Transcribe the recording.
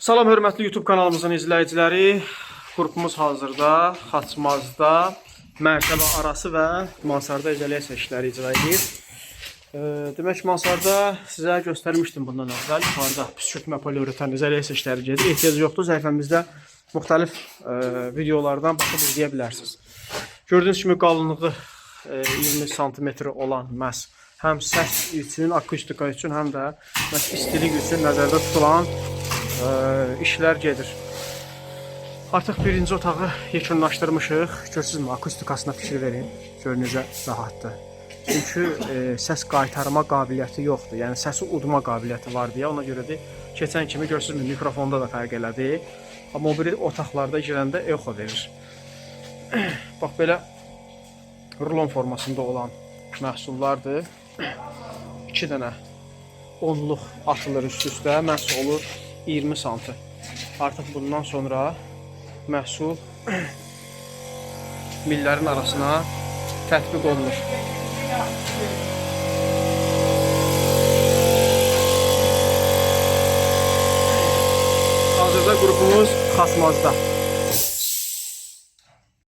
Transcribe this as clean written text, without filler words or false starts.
Salam hörmətli YouTube kanalımızın izləyiciləri. Qrupumuz hazırda Xaçmazda mərtəbə arası və Mansarda izolyasiya işləri icra edir. Demək Mansarda sizə göstərmişdim bundan əvvəl. Yuxarıda püskürtmə poliuretan izolyasiya işləri gedir. Ehtiyac yoxdur. Səhifəmizdə müxtəlif videolardan baxıb izləyə bilərsiniz. Gördüyünüz kimi qalınlığı 20 sm olan məhz həm səs üçün, akustika üçün, həm də istilik üçün nəzərdə tutulan işlər gedir. Artıq birinci otağı yekunlaşdırmışıq. Görürsünüzmü, akustikasına fikir verin. Görünüzə rahatdır. Çünki səs qaytarma qabiliyyəti yoxdur. Yəni səsi udma qabiliyyəti var deyə. Ona görə də keçən kimi görürsünüzmü, mikrofonda da fərq elədi. Amma o biri otaqlarda girəndə echo verir. Bax belə rulon formasında olan məhsullardır. 2 dənə onluq atılır üst-üstə. Məhsul olur 20 sm. Artıq bundan sonra məhsul millərin arasına tətbiq olunur. Hazırda qrupumuz Xaçmazda.